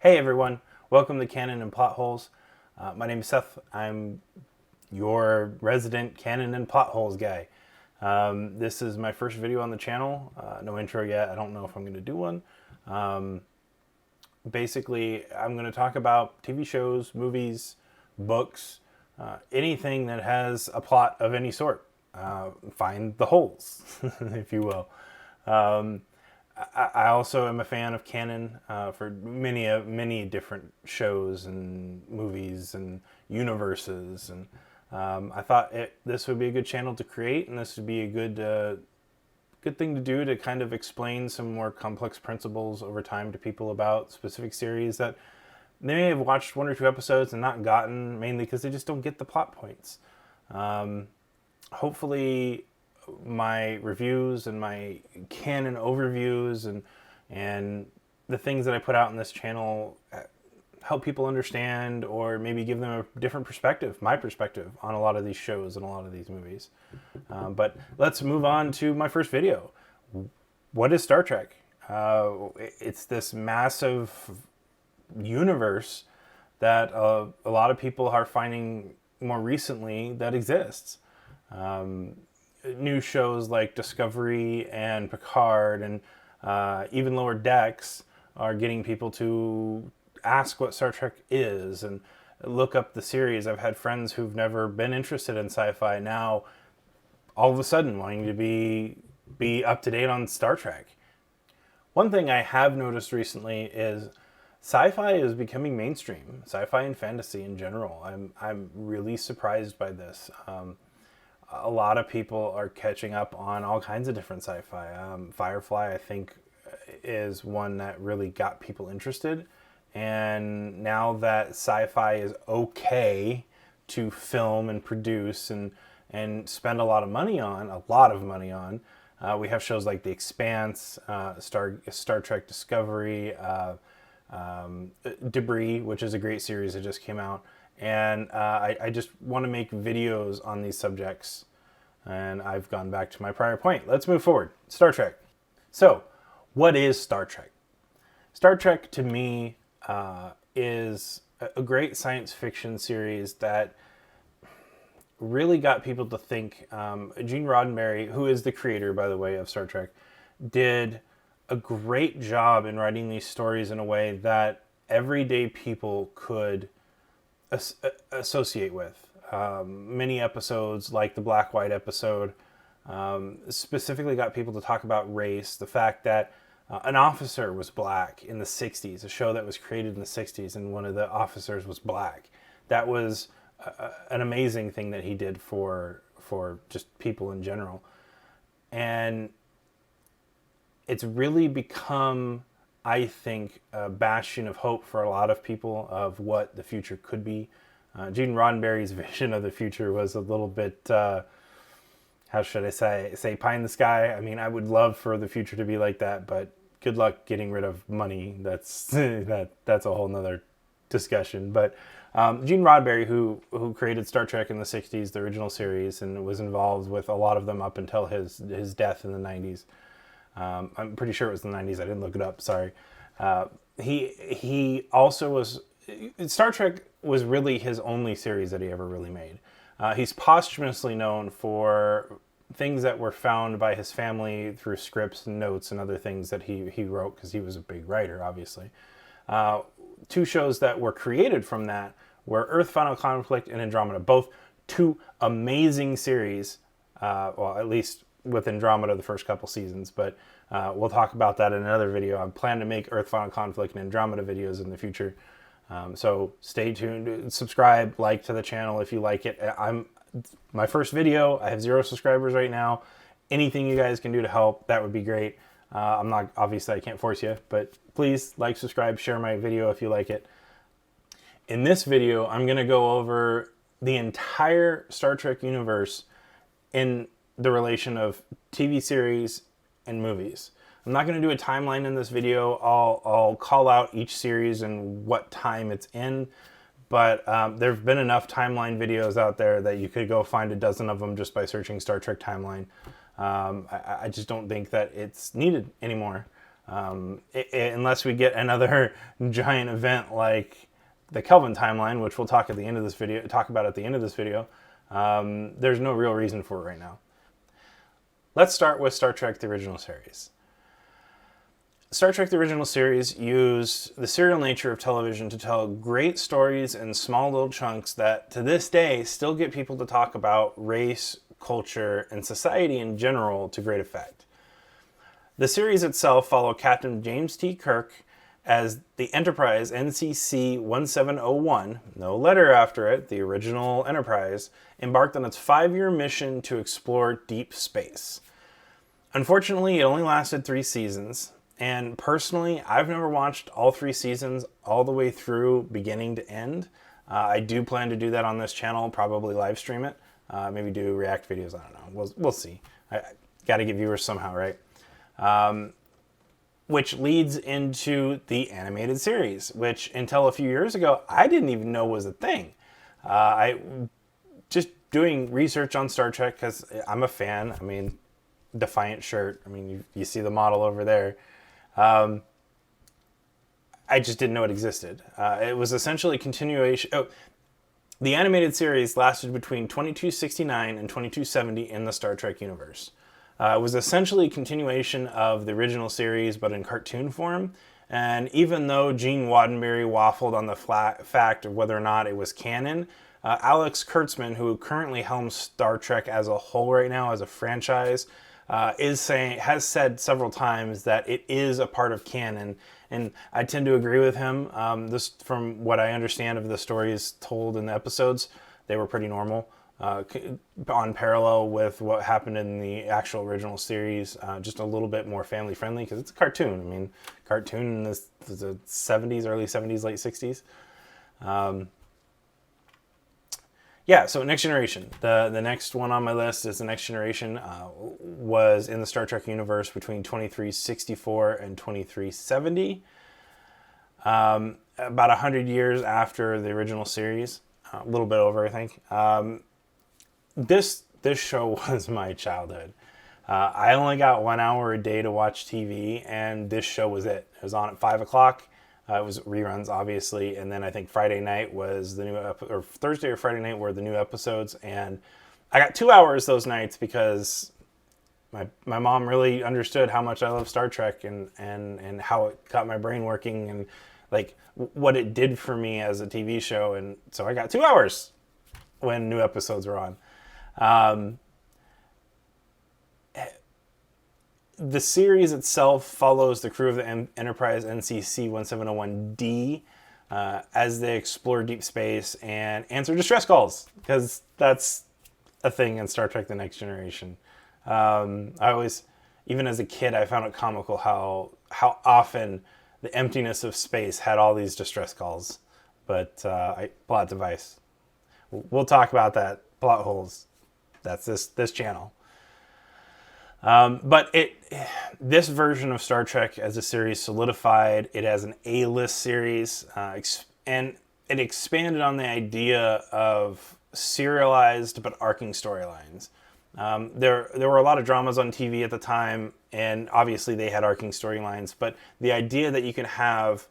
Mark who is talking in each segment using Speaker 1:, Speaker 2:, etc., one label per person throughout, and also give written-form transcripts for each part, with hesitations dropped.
Speaker 1: Hey everyone, welcome to Canon and Plot Holes. My name is Seth. I'm your resident Canon and Plot Holes guy. This is my first video on the channel. No intro yet. I don't know if I'm going to do one. Basically, I'm going to talk about TV shows, movies, books, anything that has a plot of any sort. Find the holes, if you will. I also am a fan of Canon for many different shows and movies and universes, and I thought this would be a good channel to create, and this would be a good thing to do to kind of explain some more complex principles over time to people about specific series that they may have watched one or two episodes and not gotten, mainly because they just don't get the plot points. Hopefully my reviews and my Canon overviews and the things that I put out in this channel help people understand, or maybe give them a different perspective, my perspective, on a lot of these shows and a lot of these movies. But let's move on to my first video. What is Star Trek? It's this massive universe that a lot of people are finding more recently that exists. New shows like Discovery and Picard and even Lower Decks are getting people to ask what Star Trek is and look up the series. I've had friends who've never been interested in sci-fi now all of a sudden wanting to be up to date on Star Trek. One thing I have noticed recently is sci-fi is becoming mainstream. Sci-fi and fantasy in general. I'm really surprised by this. A lot of people are catching up on all kinds of different sci-fi. Firefly, I think, is one that really got people interested. And now that sci-fi is okay to film and produce and spend a lot of money on, we have shows like The Expanse, Star Trek Discovery, Debris, which is a great series that just came out. And I just want to make videos on these subjects. And I've gone back to my prior point. Let's move forward. Star Trek. So, what is Star Trek? Star Trek, to me, is a great science fiction series that really got people to think. Gene Roddenberry, who is the creator, by the way, of Star Trek, did a great job in writing these stories in a way that everyday people could associate with. Many episodes, like the Black-White episode, specifically got people to talk about race, the fact that an officer was black in the 60s, a show that was created in the 60s, and one of the officers was black. That was an amazing thing that he did for just people in general. And it's really become, I think, a bastion of hope for a lot of people of what the future could be. Gene Roddenberry's vision of the future was a little bit, how should I say pie in the sky. I mean, I would love for the future to be like that, but good luck getting rid of money. That's that's a whole nother discussion. But Gene Roddenberry, who created Star Trek in the 60s, the original series, and was involved with a lot of them up until his death in the 90s. I'm pretty sure it was the 90s. I didn't look it up. Sorry. He also was... Star Trek was really his only series that he ever really made. He's posthumously known for things that were found by his family through scripts and notes and other things that he wrote, because he was a big writer, obviously. Two shows that were created from that were Earth Final Conflict and Andromeda, both two amazing series, well, at least with Andromeda the first couple seasons, but we'll talk about that in another video. I plan to make Earth Final Conflict and Andromeda videos in the future. So stay tuned, subscribe, like to the channel if you like it. My first video, I have 0 subscribers right now. Anything you guys can do to help, that would be great. Obviously I can't force you, but please like, subscribe, share my video if you like it. In this video, I'm going to go over the entire Star Trek universe in the relation of TV series and movies. I'm not going to do a timeline in this video. I'll call out each series and what time it's in, but there have been enough timeline videos out there that you could go find a dozen of them just by searching Star Trek timeline. I just don't think that it's needed anymore. Unless we get another giant event like the Kelvin Timeline, which we'll talk about at the end of this video, there's no real reason for it right now. Let's start with Star Trek: The Original Series. Star Trek: The Original Series used the serial nature of television to tell great stories in small little chunks that, to this day, still get people to talk about race, culture, and society in general to great effect. The series itself followed Captain James T. Kirk as the Enterprise NCC-1701, no letter after it, the original Enterprise, embarked on its 5-year mission to explore deep space. Unfortunately, it only lasted 3 seasons. And personally, I've never watched all 3 seasons all the way through, beginning to end. I do plan to do that on this channel, probably live stream it. Maybe do react videos, I don't know. We'll see. I got to get viewers somehow, right? Which leads into the animated series, which until a few years ago, I didn't even know was a thing. I just doing research on Star Trek because I'm a fan. I mean, Defiant shirt. I mean, you see the model over there. I just didn't know it existed. It was essentially a continuation. The animated series lasted between 2269 and 2270 in the Star Trek universe. It was essentially a continuation of the original series, but in cartoon form. And even though Gene Roddenberry waffled on the fact of whether or not it was canon, Alex Kurtzman, who currently helms Star Trek as a whole right now as a franchise, has said several times that it is a part of canon, and I tend to agree with him. This, from what I understand of the stories told in the episodes, they were pretty normal, on parallel with what happened in the actual original series. Just a little bit more family friendly because it's a cartoon. I mean, cartoon in the 70s, early 70s, late 60s. Yeah, so Next Generation. The next one on my list is the Next Generation. Was in the Star Trek universe between 2364 and 2370. About 100 years after the original series. A little bit over, I think. This show was my childhood. I only got 1 hour a day to watch TV, and this show was it. It was on at 5 o'clock. It was reruns, obviously, and then I think Friday night was the new or Thursday or Friday night were the new episodes, and I got 2 hours those nights because my mom really understood how much I love Star Trek and how it got my brain working and like what it did for me as a TV show, and so I got 2 hours when new episodes were on. The series itself follows the crew of the Enterprise NCC-1701D as they explore deep space and answer distress calls, because that's a thing in Star Trek: The Next Generation. I always, even as a kid, I found it comical how often the emptiness of space had all these distress calls. But plot device. We'll talk about that. Plot holes. That's this channel. But this version of Star Trek as a series solidified it as an A-list series, and it expanded on the idea of serialized but arcing storylines. There were a lot of dramas on TV at the time, and obviously they had arcing storylines, but the idea that you can have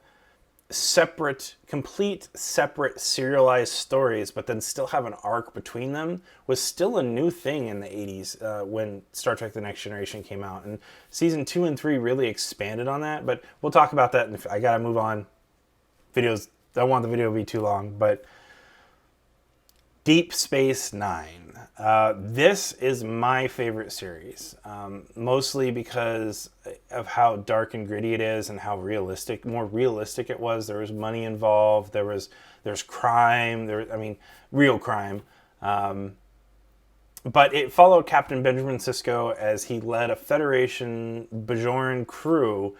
Speaker 1: complete separate serialized stories, but then still have an arc between them was still a new thing in the 80s when Star Trek: The Next Generation came out. And season 2 and 3 really expanded on that, but we'll talk about that. And I gotta move on. I don't want the video to be too long, but Deep Space Nine. This is my favorite series, mostly because of how dark and gritty it is and how more realistic it was. There was money involved. There's crime. Real crime. But it followed Captain Benjamin Sisko as he led a Federation Bajoran crew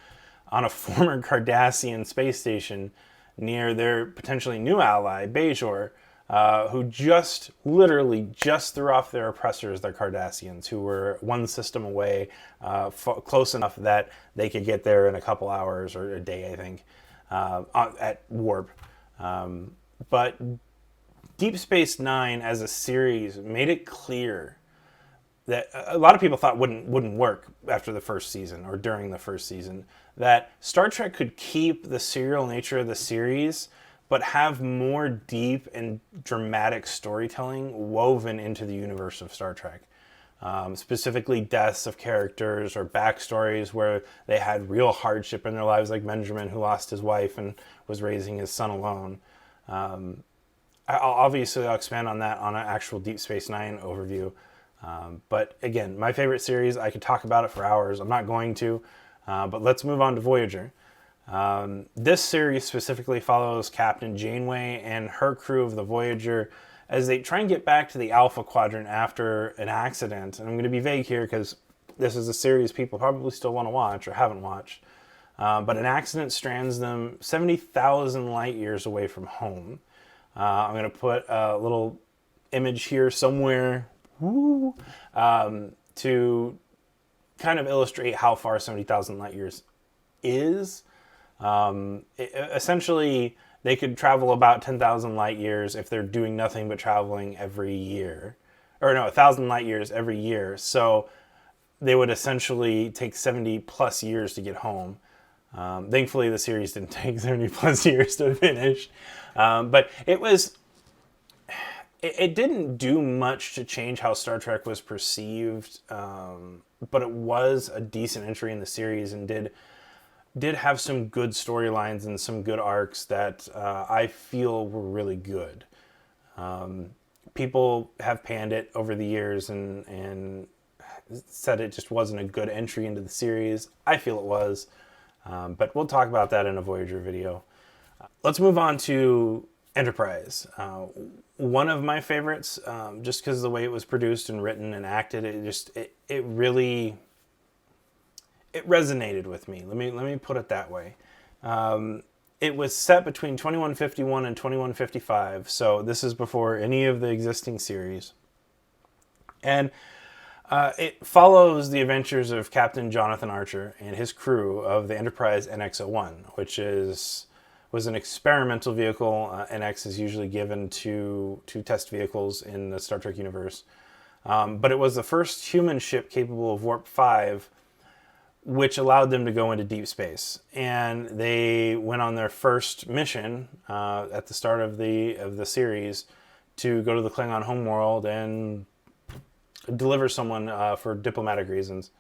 Speaker 1: on a former Cardassian space station near their potentially new ally, Bajor, who literally just threw off their oppressors, their Cardassians, who were one system away, close enough that they could get there in a couple hours or a day, I think, at warp. But Deep Space Nine as a series made it clear that a lot of people thought wouldn't work after the first season or during the first season. that Star Trek could keep the serial nature of the series, but have more deep and dramatic storytelling woven into the universe of Star Trek. Specifically deaths of characters or backstories where they had real hardship in their lives, like Benjamin, who lost his wife and was raising his son alone. I'll expand on that on an actual Deep Space Nine overview. But again, my favorite series, I could talk about it for hours. I'm not going to, but let's move on to Voyager. This series specifically follows Captain Janeway and her crew of the Voyager as they try and get back to the Alpha Quadrant after an accident. And I'm going to be vague here because this is a series people probably still want to watch or haven't watched. But an accident strands them 70,000 light years away from home. I'm going to put a little image here somewhere to kind of illustrate how far 70,000 light years is. Essentially, they could travel about 10,000 light years if they're doing nothing but traveling every year. Or no, 1,000 light years every year. So they would essentially take 70 plus years to get home. Thankfully, the series didn't take 70 plus years to finish. But it didn't do much to change how Star Trek was perceived. But it was a decent entry in the series and did have some good storylines and some good arcs that I feel were really good. People have panned it over the years and said it just wasn't a good entry into the series. I feel it was, but we'll talk about that in a Voyager video. Let's move on to Enterprise. One of my favorites, just because of the way it was produced and written and acted, it really... It resonated with me. Let me put it that way. It was set between 2151 and 2155, so this is before any of the existing series. And it follows the adventures of Captain Jonathan Archer and his crew of the Enterprise NX-01, which was an experimental vehicle. NX is usually given to test vehicles in the Star Trek universe. But it was the first human ship capable of Warp 5, which allowed them to go into deep space. And they went on their first mission at the start of the series to go to the Klingon homeworld and deliver someone for diplomatic reasons.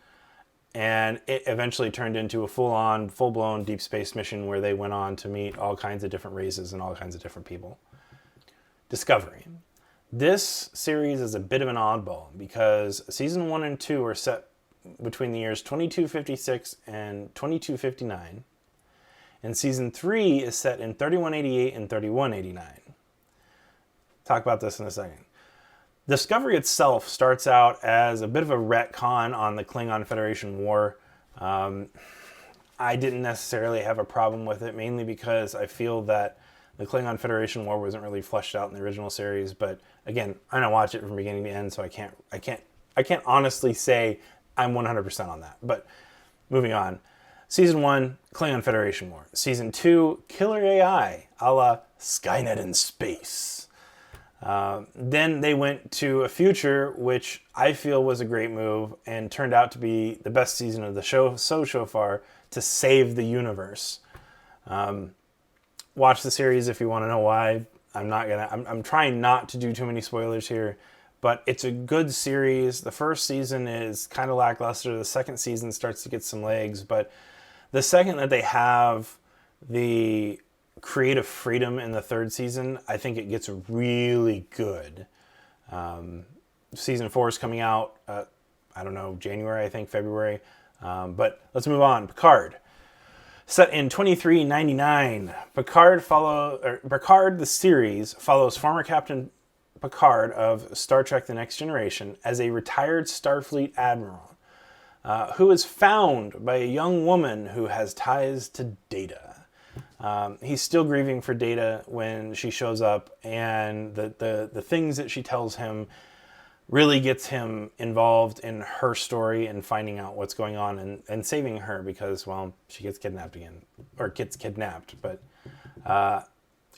Speaker 1: And it eventually turned into a full-blown deep space mission where they went on to meet all kinds of different races and all kinds of different people. Discovery. This series is a bit of an oddball because season 1 and 2 are set between the years 2256 and 2259, and season 3 is set in 3188 and 3189. Talk about this in a second. Discovery itself starts out as a bit of a retcon on the Klingon Federation War. I didn't necessarily have a problem with it, mainly because I feel that the Klingon Federation War wasn't really fleshed out in the original series. But again, I don't watch it from beginning to end, so I can't honestly say I'm 100% on that. But moving on. Season 1, Klingon Federation War. Season 2, Killer AI, a la Skynet in space. Then they went to a future, which I feel was a great move and turned out to be the best season of the show so far, to save the universe. Watch the series if you want to know why. I'm trying not to do too many spoilers here. But it's a good series. The first season is kind of lackluster. The second season starts to get some legs. But the second that they have the creative freedom in the third season, I think it gets really good. Season 4 is coming out, January, I think, February. But let's move on. Picard. Set in 2399, Picard, the series, follows former Captain Picard of Star Trek The Next Generation as a retired Starfleet admiral who is found by a young woman who has ties to Data. He's still grieving for Data when she shows up, and the things that she tells him really gets him involved in her story and finding out what's going on and saving her because, well, she gets kidnapped again. Or gets kidnapped, but...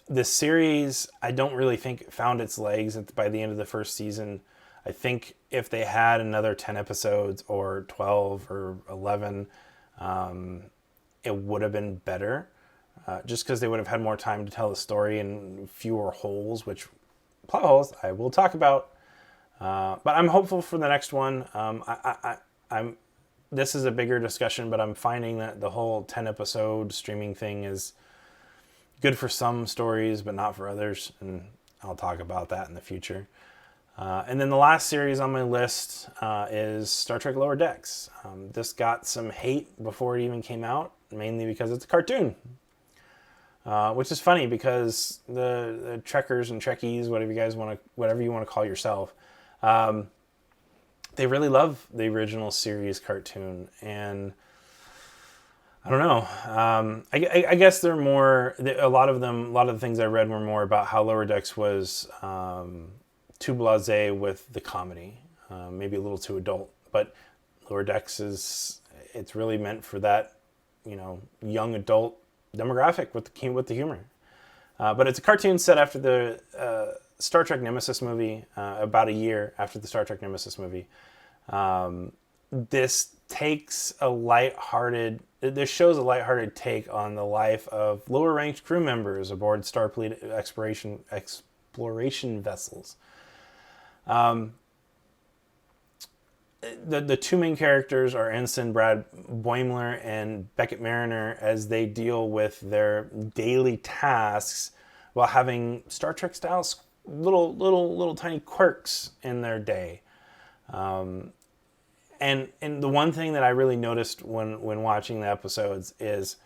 Speaker 1: this series, I don't really think found its legs by the end of the first season. I think if they had another 10 episodes or 12 or 11, it would have been better, just because they would have had more time to tell the story and fewer holes, which plot holes I will talk about. But I'm hopeful for the next one. I'm. This is a bigger discussion, but I'm finding that the whole 10 episode streaming thing is good for some stories, but not for others. And I'll talk about that in the future. And then the last series on my list is Star Trek Lower Decks. This got some hate before it even came out, mainly because it's a cartoon. Which is funny because the Trekkers and Trekkies, whatever you want to call yourself, they really love the original series cartoon, and I don't know. I guess they're more. A lot of the things I read were more about how Lower Decks was too blasé with the comedy, maybe a little too adult. But Lower Decks it's really meant for that, young adult demographic with the humor. But it's a cartoon set after the Star Trek Nemesis movie, about a year after the Star Trek Nemesis movie. This shows a lighthearted take on the life of lower ranked crew members aboard Starfleet exploration vessels. The two main characters are Ensign Brad Boimler and Beckett Mariner as they deal with their daily tasks while having Star Trek style little tiny quirks in their day. And the one thing that I really noticed when watching the episodes is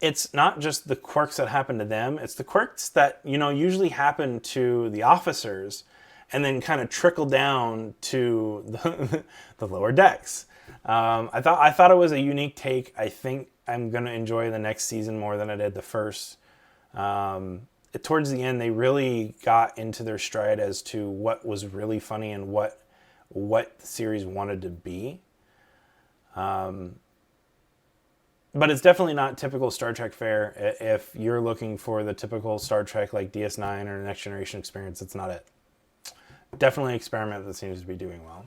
Speaker 1: it's not just the quirks that happen to them, it's the quirks that, usually happen to the officers and then kind of trickle down to the lower decks. I thought it was a unique take. I think I'm going to enjoy the next season more than I did the first. Towards the end, they really got into their stride as to what was really funny and what the series wanted to be. But it's definitely not typical Star Trek fare. If you're looking for the typical Star Trek like DS9 or Next Generation experience, it's not it. Definitely an experiment that seems to be doing well.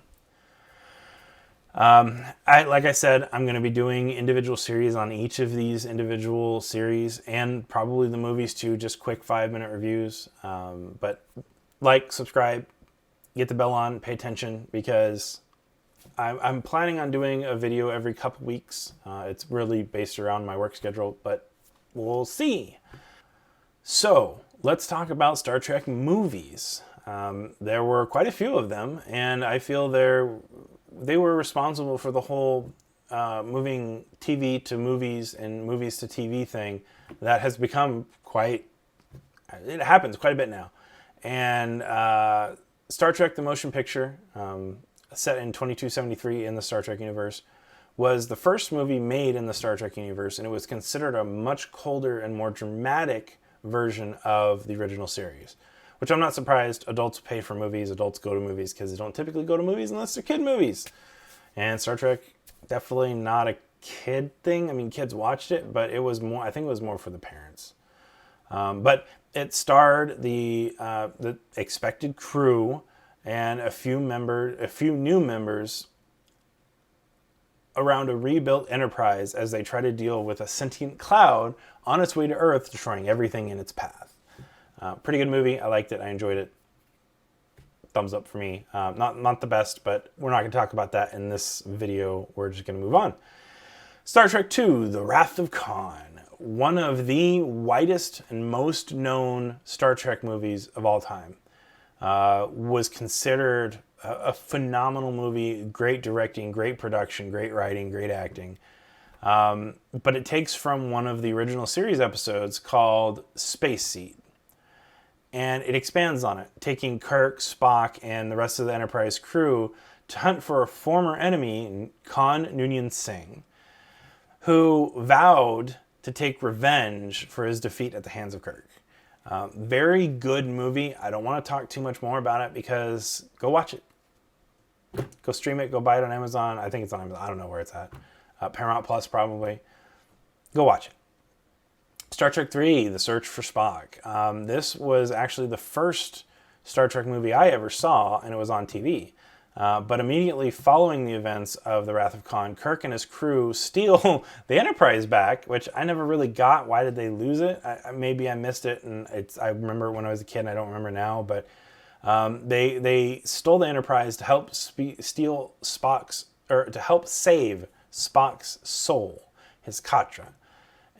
Speaker 1: Like I said, I'm going to be doing individual series on each of these individual series and probably the movies too, just quick 5-minute reviews. But subscribe, get the bell on, pay attention, because I'm planning on doing a video every couple weeks. It's really based around my work schedule, but we'll see. So let's talk about Star Trek movies. There were quite a few of them, and I feel they were responsible for the whole moving TV to movies and movies to TV thing that has become it happens quite a bit now. And Star Trek the Motion Picture, set in 2273 in the Star Trek universe, was the first movie made in the Star Trek universe, and it was considered a much colder and more dramatic version of the original series. Which I'm not surprised. Adults pay for movies. Adults go to movies because they don't typically go to movies unless they're kid movies. And Star Trek, definitely not a kid thing. I mean, kids watched it, but it was more. I think it was more for the parents. But it starred the expected crew and a few new members around a rebuilt Enterprise as they try to deal with a sentient cloud on its way to Earth, destroying everything in its path. Pretty good movie. I liked it. I enjoyed it. Thumbs up for me. Not the best, but we're not going to talk about that in this video. We're just going to move on. Star Trek II, The Wrath of Khan. One of the widest and most known Star Trek movies of all time. Was considered a phenomenal movie. Great directing, great production, great writing, great acting. But it takes from one of the original series episodes called Space Seed. And it expands on it, taking Kirk, Spock, and the rest of the Enterprise crew to hunt for a former enemy, Khan Noonien Singh, who vowed to take revenge for his defeat at the hands of Kirk. Very good movie. I don't want to talk too much more about it because go watch it. Go stream it. Go buy it on Amazon. I think it's on Amazon. I don't know where it's at. Paramount Plus probably. Go watch it. Star Trek III, The Search for Spock. This was actually the first Star Trek movie I ever saw, and it was on TV. But immediately following the events of the Wrath of Khan, Kirk and his crew steal the Enterprise back, which I never really got. Why did they lose it? Maybe I missed it, and I remember when I was a kid, and I don't remember now. But they stole the Enterprise to help steal Spock's, or to help save Spock's soul, his Katra,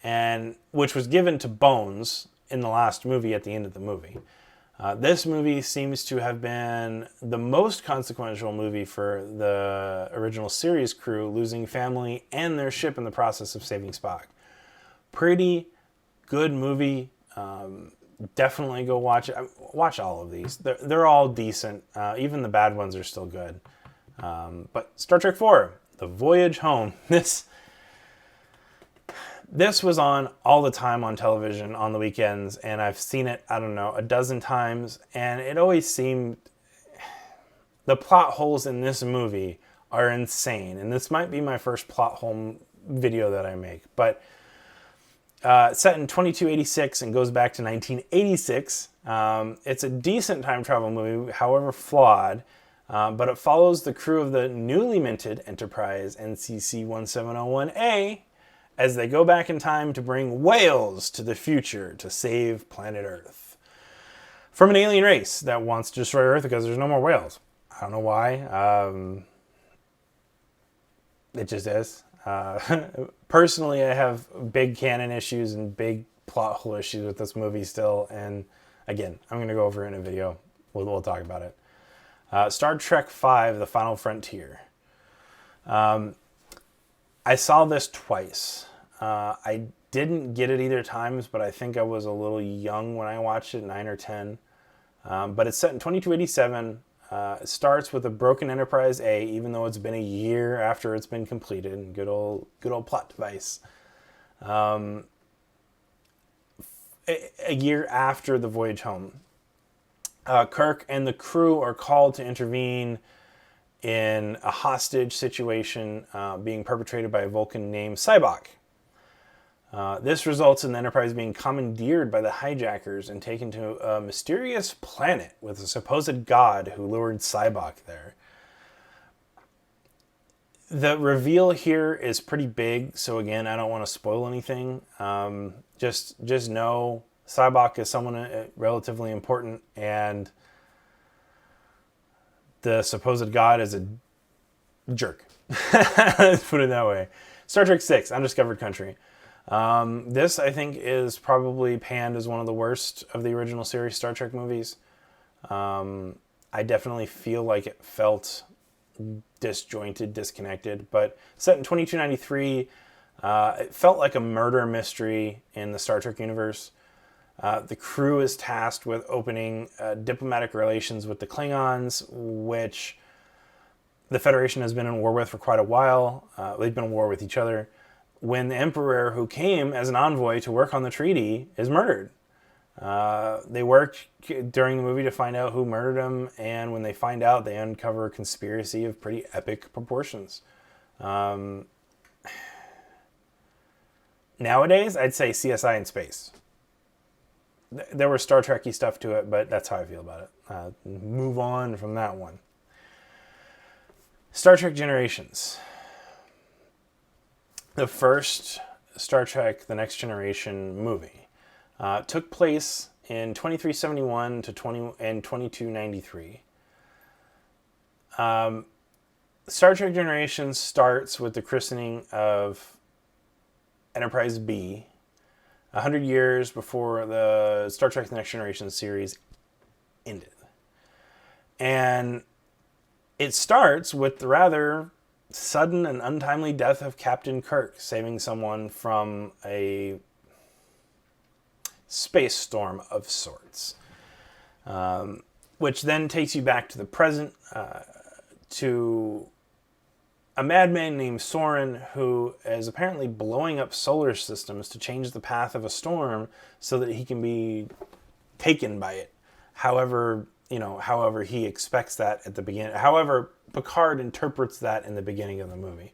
Speaker 1: and which was given to Bones in the last movie at the end of the movie. This movie seems to have been the most consequential movie for the original series crew, losing family and their ship in the process of saving Spock. Pretty good movie. Definitely go watch it. Watch all of these. They're all decent. Even the bad ones are still good. But Star Trek IV, The Voyage Home. This was on all the time on television on the weekends, and I've seen it, I don't know, a dozen times, and it always seemed the plot holes in this movie are insane, and this might be my first plot hole video that I make, but set in 2286 and goes back to 1986. It's a decent time travel movie, however flawed, but it follows the crew of the newly minted Enterprise NCC-1701A as they go back in time to bring whales to the future to save planet Earth from an alien race that wants to destroy Earth because there's no more whales. I don't know why. It just is. Personally, I have big canon issues and big plot hole issues with this movie still. And again, I'm going to go over it in a video. We'll talk about it. Star Trek V, The Final Frontier. I saw this twice. I didn't get it either times, but I think I was a little young when I watched it, 9 or 10. But it's set in 2287. It starts with a broken Enterprise A, even though it's been a year after it's been completed. Good old plot device. A year after the voyage home. Kirk and the crew are called to intervene in a hostage situation being perpetrated by a Vulcan named Sybok. This results in the Enterprise being commandeered by the hijackers and taken to a mysterious planet with a supposed god who lured Sybok there. The reveal here is pretty big, so again, I don't want to spoil anything. Just know Sybok is someone relatively important, and the supposed god is a jerk. Let's put it that way. Star Trek VI, Undiscovered Country. This, I think, is probably panned as one of the worst of the original series Star Trek movies. I definitely feel like it felt disjointed, disconnected, but set in 2293, it felt like a murder mystery in the Star Trek universe. The crew is tasked with opening diplomatic relations with the Klingons, which the Federation has been in war with for quite a while. They've been in war with each other. When the Emperor, who came as an envoy to work on the treaty, is murdered. They work during the movie to find out who murdered him, and when they find out, they uncover a conspiracy of pretty epic proportions. Nowadays, I'd say CSI in space. There was Star Trek-y stuff to it, but that's how I feel about it. Move on from that one. Star Trek Generations. The first Star Trek The Next Generation movie took place in 2371 to 2293. Star Trek Generations starts with the christening of Enterprise B, 100 years before the Star Trek The Next Generation series ended. And it starts with the rather sudden and untimely death of Captain Kirk, saving someone from a space storm of sorts. Which then takes you back to the present, to a madman named Soren, who is apparently blowing up solar systems to change the path of a storm so that he can be taken by it. However he expects that at the beginning. However, Picard interprets that in the beginning of the movie.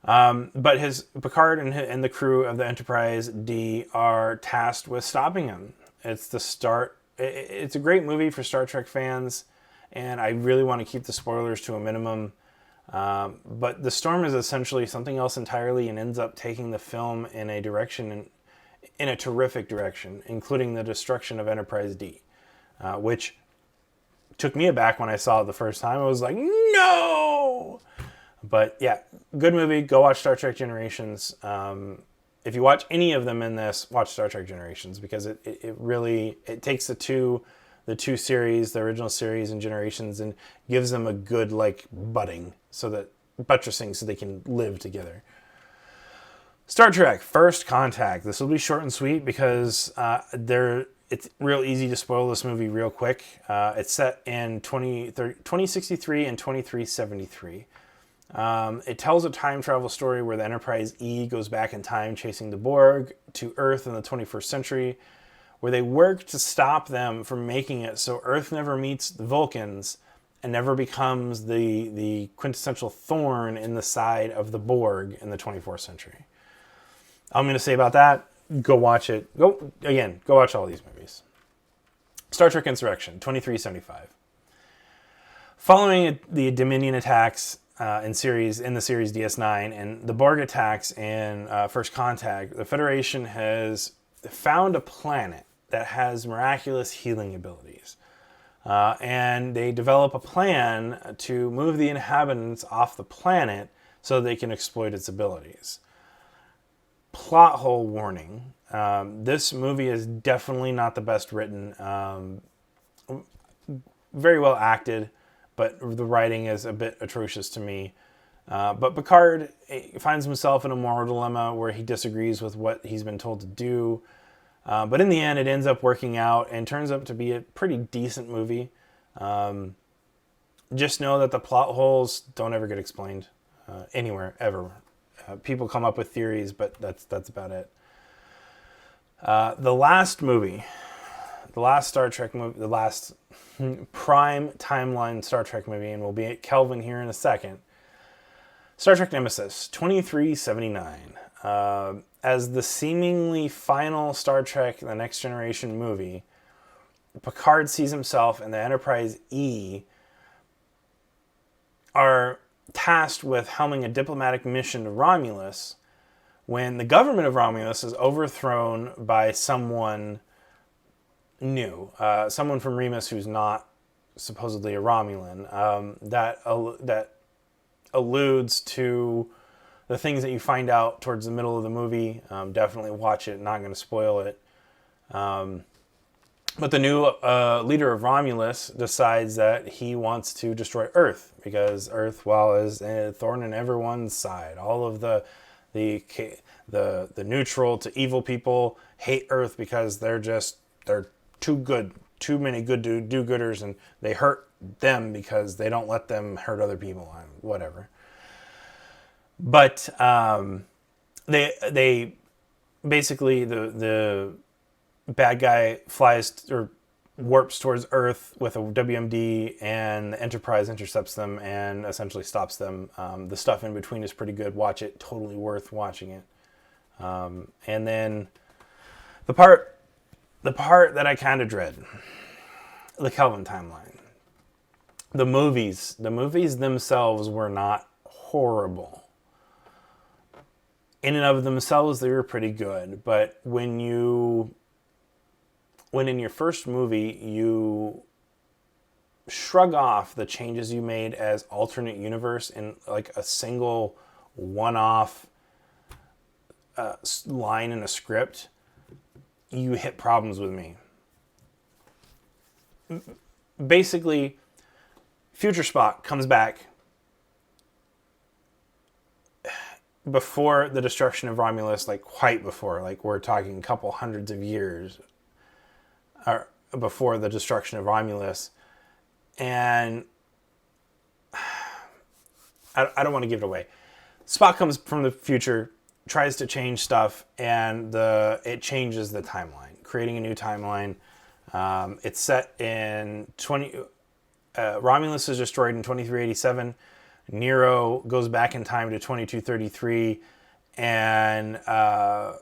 Speaker 1: But Picard and the crew of the Enterprise D are tasked with stopping him. It's the start. It's a great movie for Star Trek fans. and I really want to keep the spoilers to a minimum. But the storm is essentially something else entirely and ends up taking the film in a direction, in a terrific direction, including the destruction of Enterprise D, which took me aback when I saw it the first time. I was like, no! But yeah, good movie. Go watch Star Trek Generations. If you watch any of them in this, watch Star Trek Generations, because it really takes the two series, the original series and Generations, and gives them a good buttressing so they can live together. Star Trek First Contact. This will be short and sweet because it's real easy to spoil this movie real quick. It's set in 2063 and 2373. It tells a time travel story where the Enterprise E goes back in time chasing the Borg to Earth in the 21st century, where they work to stop them from making it so Earth never meets the Vulcans and never becomes the quintessential thorn in the side of the Borg in the 24th century. All I'm going to say about that, go watch it. Go watch all these movies. Star Trek Insurrection, 2375. Following the Dominion attacks in the series DS9 and the Borg attacks in First Contact, the Federation has found a planet that has miraculous healing abilities. And they develop a plan to move the inhabitants off the planet so they can exploit its abilities. Plot hole warning. This movie is definitely not the best written. Very well acted, but the writing is a bit atrocious to me. But Picard finds himself in a moral dilemma where he disagrees with what he's been told to do. But in the end, it ends up working out and turns out to be a pretty decent movie. Just know that the plot holes don't ever get explained anywhere, ever. People come up with theories, but that's about it. The last Star Trek movie, the last prime timeline Star Trek movie, and we'll be at Kelvin here in a second. Star Trek Nemesis, 2379. As the seemingly final Star Trek The Next Generation movie, Picard sees himself and the Enterprise E are tasked with helming a diplomatic mission to Romulus when the government of Romulus is overthrown by someone new, someone from Remus who's not supposedly a Romulan. That alludes to the things that you find out towards the middle of the movie. Definitely watch it, not going to spoil it. But the new leader of Romulus decides that he wants to destroy Earth because Earth, well, is a thorn in everyone's side. All of the neutral to evil people hate Earth because they're too good, too many good do-gooders, and they hurt them because they don't let them hurt other people. Whatever. But they basically the bad guy flies or warps towards Earth with a WMD, and the Enterprise intercepts them and essentially stops them. The stuff in between is pretty good. Watch it. Totally worth watching it. And then the part that I kind of dread, the Kelvin Timeline. The movies themselves were not horrible. In and of themselves, they were pretty good. But when in your first movie, you shrug off the changes you made as alternate universe in like a single one-off line in a script, you hit problems with me. Basically, Future Spock comes back before the destruction of Romulus, like quite before, like we're talking a couple hundreds of years before the destruction of Romulus. And I don't want to give it away. Spock comes from the future, tries to change stuff, and it changes the timeline, creating a new timeline. It's set in Romulus is destroyed in 2387. Nero goes back in time to 2233, and I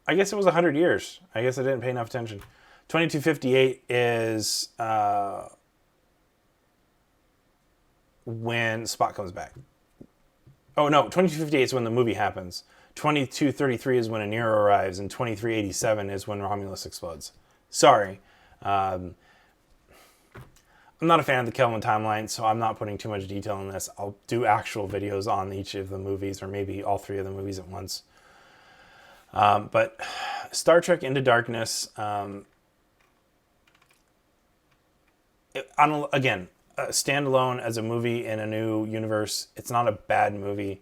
Speaker 1: guess it was 100 years. I guess I didn't pay enough attention. 2258 is when Spock comes back. Oh no, 2258 is when the movie happens. 2233 is when Anira arrives, and 2387 is when Romulus explodes. Sorry. I'm not a fan of the Kelvin Timeline, so I'm not putting too much detail in this. I'll do actual videos on each of the movies, or maybe all three of the movies at once. But Star Trek Into Darkness, again, standalone as a movie in a new universe, it's not a bad movie.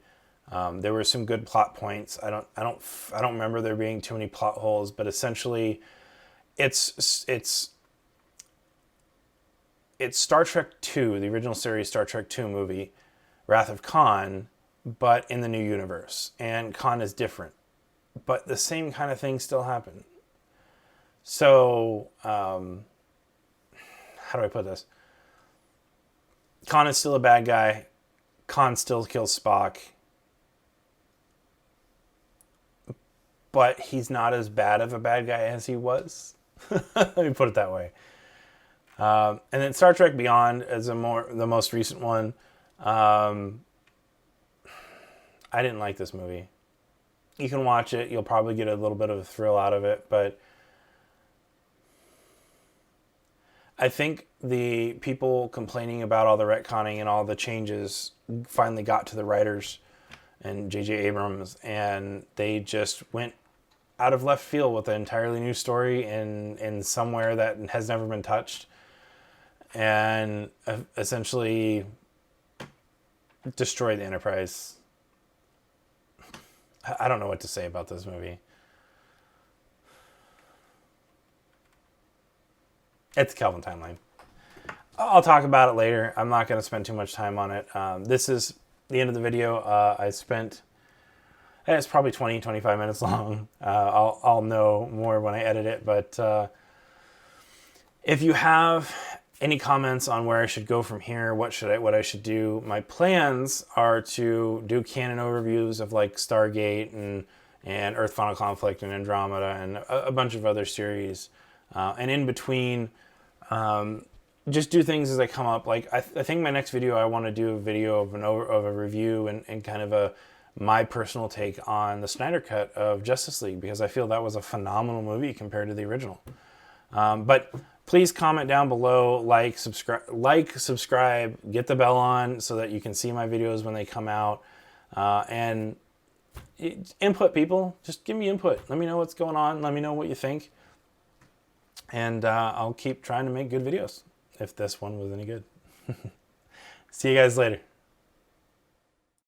Speaker 1: There were some good plot points. I don't remember there being too many plot holes, but essentially, it's Star Trek II, the original series Star Trek II movie, Wrath of Khan, but in the new universe. And Khan is different, but the same kind of things still happen. So, how do I put this? Khan is still a bad guy. Khan still kills Spock. But he's not as bad of a bad guy as he was. Let me put it that way. And then Star Trek Beyond is the most recent one. I didn't like this movie. You can watch it. You'll probably get a little bit of a thrill out of it. But I think the people complaining about all the retconning and all the changes finally got to the writers and J.J. Abrams. And they just went out of left field with an entirely new story in somewhere that has never been touched. And essentially destroy the Enterprise. I don't know what to say about this movie. It's Kelvin Timeline. I'll talk about it later. I'm not going to spend too much time on it. This is the end of the video. It's probably 20, 25 minutes long. I'll know more when I edit it. But if you have any comments on where I should go from here, what I should do, my plans are to do canon overviews of like Stargate and Earth Final Conflict and Andromeda and a bunch of other series. And in between, just do things as they come up. Like I think my next video, I want to do a video of a review and kind of my personal take on the Snyder Cut of Justice League, because I feel that was a phenomenal movie compared to the original. But please comment down below, like, subscribe, get the bell on so that you can see my videos when they come out. And input, people. Just give me input. Let me know what's going on. Let me know what you think. And I'll keep trying to make good videos if this one was any good. See you guys later.